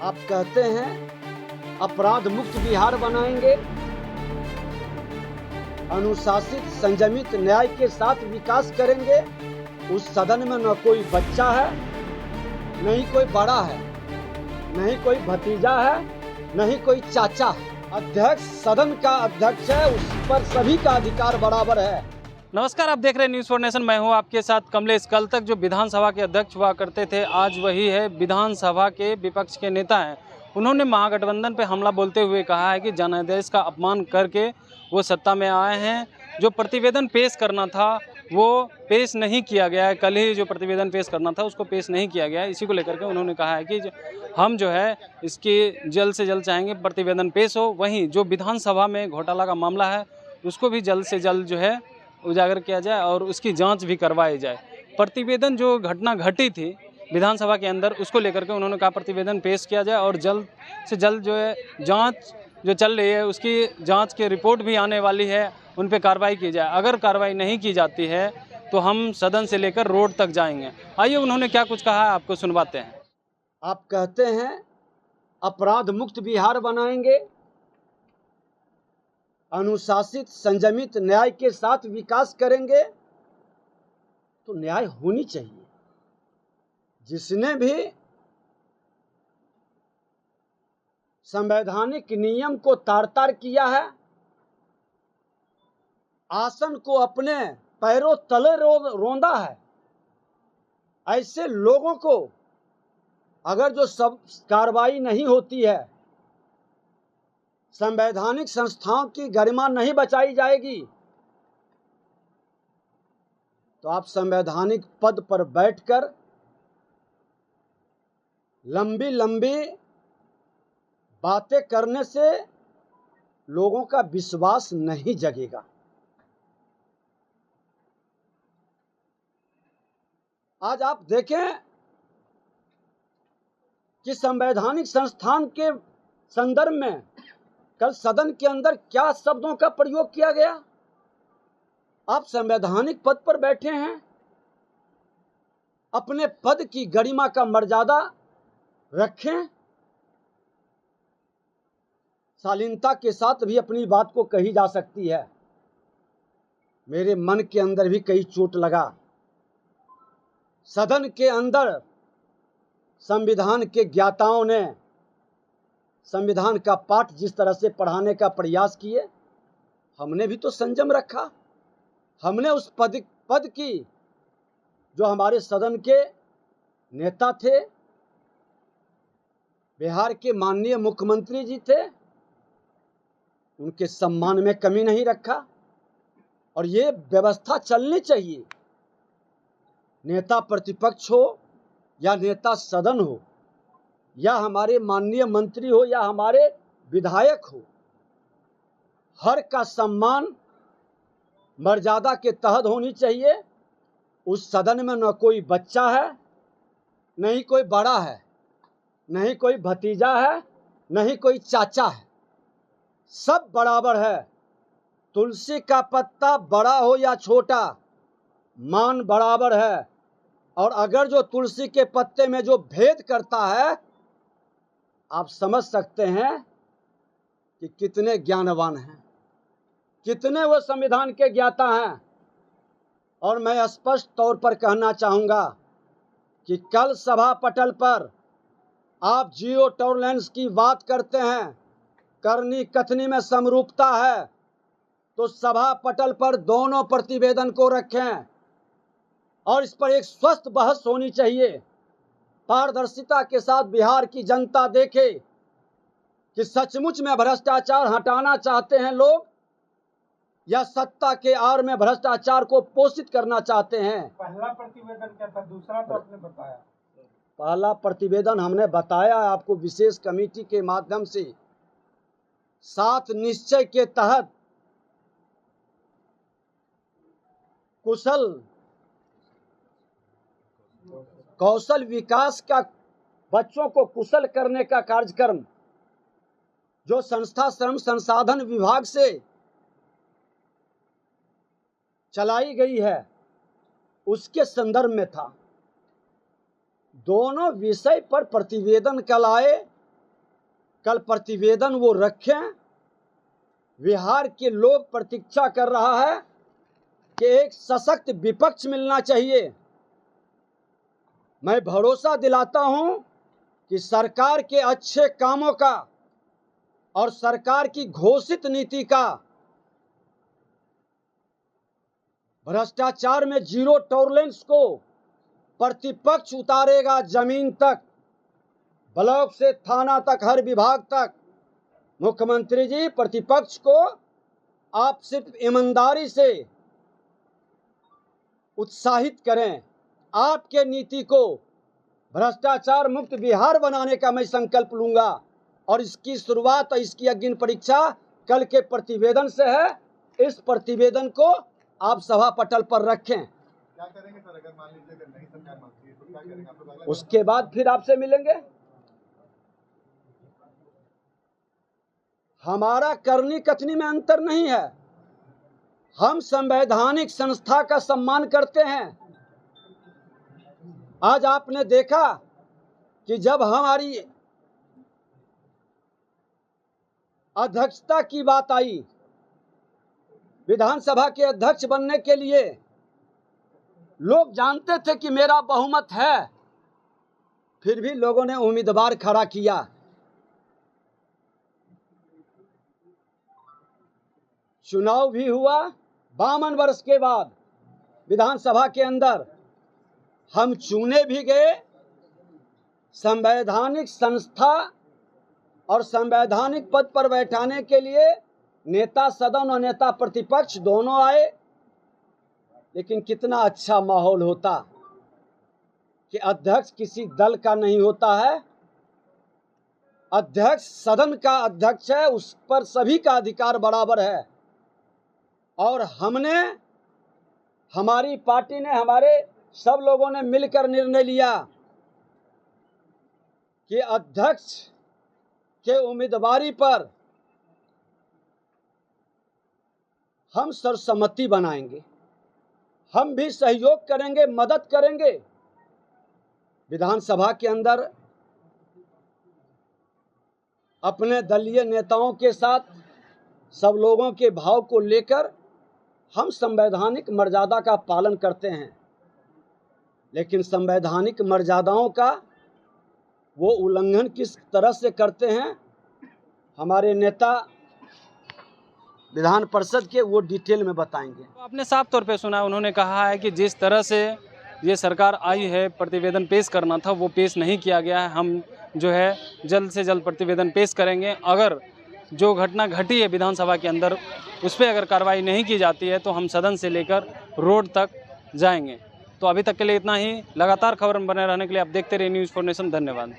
आप कहते हैं अपराध मुक्त बिहार बनाएंगे, अनुशासित संयमित न्याय के साथ विकास करेंगे। उस सदन में न कोई बच्चा है, न ही कोई बड़ा है, न ही कोई भतीजा है, न ही कोई चाचा है। अध्यक्ष सदन का अध्यक्ष है, उस पर सभी का अधिकार बराबर है। नमस्कार, आप देख रहे हैं न्यूज़ फॉर नेशन। मैं हूं आपके साथ कमलेश। कल तक जो विधानसभा के अध्यक्ष हुआ करते थे, आज वही है विधानसभा के विपक्ष के नेता हैं। उन्होंने महागठबंधन पे हमला बोलते हुए कहा है कि जनादेश का अपमान करके वो सत्ता में आए हैं। जो प्रतिवेदन पेश करना था वो पेश नहीं किया गया है। कल ही जो प्रतिवेदन पेश करना था उसको पेश नहीं किया गया है। इसी को लेकर के उन्होंने कहा है कि हम जो है इसकी जल्द से जल्द चाहेंगे प्रतिवेदन पेश हो। वहीं जो विधानसभा में घोटाला का मामला है उसको भी जल्द से जल्द जो है उजागर किया जाए और उसकी जांच भी करवाई जाए। प्रतिवेदन जो घटना घटी थी विधानसभा के अंदर उसको लेकर के उन्होंने कहा प्रतिवेदन पेश किया जाए और जल्द से जल्द जो है जांच जो चल रही है उसकी जांच की रिपोर्ट भी आने वाली है, उन पे कार्रवाई की जाए। अगर कार्रवाई नहीं की जाती है तो हम सदन से लेकर रोड तक जाएंगे। आइए उन्होंने क्या कुछ कहा है आपको सुनवाते हैं। आप कहते हैं अपराध मुक्त बिहार बनाएंगे, अनुशासित संयमित न्याय के साथ विकास करेंगे। तो न्याय होनी चाहिए। जिसने भी संवैधानिक नियम को तार-तार किया है, आसन को अपने पैरों तले रौंदा है, ऐसे लोगों को अगर जो सब कार्रवाई नहीं होती है, संवैधानिक संस्थाओं की गरिमा नहीं बचाई जाएगी, तो आप संवैधानिक पद पर बैठकर लंबी लंबी बातें करने से लोगों का विश्वास नहीं जगेगा। आज आप देखें कि संवैधानिक संस्थान के संदर्भ में कल सदन के अंदर क्या शब्दों का प्रयोग किया गया। आप संवैधानिक पद पर बैठे हैं, अपने पद की गरिमा का मर्यादा रखें, शालीनता के साथ भी अपनी बात को कही जा सकती है। मेरे मन के अंदर भी कई चोट लगा। सदन के अंदर संविधान के ज्ञाताओं ने संविधान का पाठ जिस तरह से पढ़ाने का प्रयास किए, हमने भी तो संयम रखा। हमने उस पद की जो हमारे सदन के नेता थे, बिहार के माननीय मुख्यमंत्री जी थे, उनके सम्मान में कमी नहीं रखा। और ये व्यवस्था चलनी चाहिए। नेता प्रतिपक्ष हो या नेता सदन हो या हमारे माननीय मंत्री हो या हमारे विधायक हो, हर का सम्मान मर्यादा के तहत होनी चाहिए। उस सदन में न कोई बच्चा है, न ही कोई बड़ा है, न ही कोई भतीजा है, न ही कोई चाचा है, सब बराबर है। तुलसी का पत्ता बड़ा हो या छोटा, मान बराबर है। और अगर जो तुलसी के पत्ते में जो भेद करता है, आप समझ सकते हैं कि कितने ज्ञानवान हैं, कितने वो संविधान के ज्ञाता हैं। और मैं स्पष्ट तौर पर कहना चाहूँगा कि कल सभा पटल पर आप जीरो टॉलरेंस की बात करते हैं, करनी कथनी में समरूपता है, तो सभा पटल पर दोनों प्रतिवेदन को रखें और इस पर एक स्वस्थ बहस होनी चाहिए। पारदर्शिता के साथ बिहार की जनता देखे कि सचमुच में भ्रष्टाचार हटाना चाहते हैं लोग या सत्ता के आड़ में भ्रष्टाचार को पोषित करना चाहते हैं। पहला प्रतिवेदन क्या था, दूसरा तो आपने बताया। पहला प्रतिवेदन हमने बताया आपको विशेष कमेटी के माध्यम से 7 निश्चय के तहत कौशल विकास का, बच्चों को कुशल करने का कार्यक्रम जो संस्था श्रम संसाधन विभाग से चलाई गई है, उसके संदर्भ में था। दोनों विषय पर प्रतिवेदन कल आए कल प्रतिवेदन वो रखें। बिहार के लोग प्रतीक्षा कर रहा है कि एक सशक्त विपक्ष मिलना चाहिए। मैं भरोसा दिलाता हूं कि सरकार के अच्छे कामों का और सरकार की घोषित नीति का, भ्रष्टाचार में जीरो टॉलरेंस को प्रतिपक्ष उतारेगा जमीन तक, ब्लॉक से थाना तक, हर विभाग तक। मुख्यमंत्री जी, प्रतिपक्ष को आप सिर्फ ईमानदारी से उत्साहित करें। आपके नीति को भ्रष्टाचार मुक्त बिहार बनाने का मैं संकल्प लूंगा और इसकी शुरुआत, इसकी अग्नि परीक्षा कल के प्रतिवेदन से है। इस प्रतिवेदन को आप सभा पटल पर रखें। क्या करेंगे सर अगर मान लीजिए अगर नई सरकार मानती है तो क्या करेंगे आप लोग? उसके बाद फिर आपसे मिलेंगे। हमारा करनी कथनी में अंतर नहीं है। हम संवैधानिक संस्था का सम्मान करते हैं। आज आपने देखा कि जब हमारी अध्यक्षता की बात आई, विधानसभा के अध्यक्ष बनने के लिए, लोग जानते थे कि मेरा बहुमत है, फिर भी लोगों ने उम्मीदवार खड़ा किया। चुनाव भी हुआ 52 वर्ष के बाद विधानसभा के अंदर। हम चुने भी गए। संवैधानिक संस्था और संवैधानिक पद पर बैठाने के लिए नेता सदन और नेता प्रतिपक्ष दोनों आए। लेकिन कितना अच्छा माहौल होता कि अध्यक्ष किसी दल का नहीं होता है, अध्यक्ष सदन का अध्यक्ष है, उस पर सभी का अधिकार बराबर है। और हमने, हमारी पार्टी ने, हमारे सब लोगों ने मिलकर निर्णय लिया कि अध्यक्ष के उम्मीदवारी पर हम सर्वसम्मति बनाएंगे। हम भी सहयोग करेंगे, मदद करेंगे। विधानसभा के अंदर अपने दलीय नेताओं के साथ सब लोगों के भाव को लेकर हम संवैधानिक मर्यादा का पालन करते हैं। लेकिन संवैधानिक मर्यादाओं का वो उल्लंघन किस तरह से करते हैं, हमारे नेता विधान परिषद के वो डिटेल में बताएंगे। तो आपने साफ तौर पे सुना, उन्होंने कहा है कि जिस तरह से ये सरकार आई है, प्रतिवेदन पेश करना था वो पेश नहीं किया गया है। हम जो है जल्द से जल्द प्रतिवेदन पेश करेंगे। अगर जो घटना घटी है विधानसभा के अंदर उस पर अगर कार्रवाई नहीं की जाती है तो हम सदन से लेकर रोड तक जाएंगे। तो अभी तक के लिए इतना ही। लगातार खबर में बने रहने के लिए आप देखते रहिए न्यूज़4नेशन। धन्यवाद।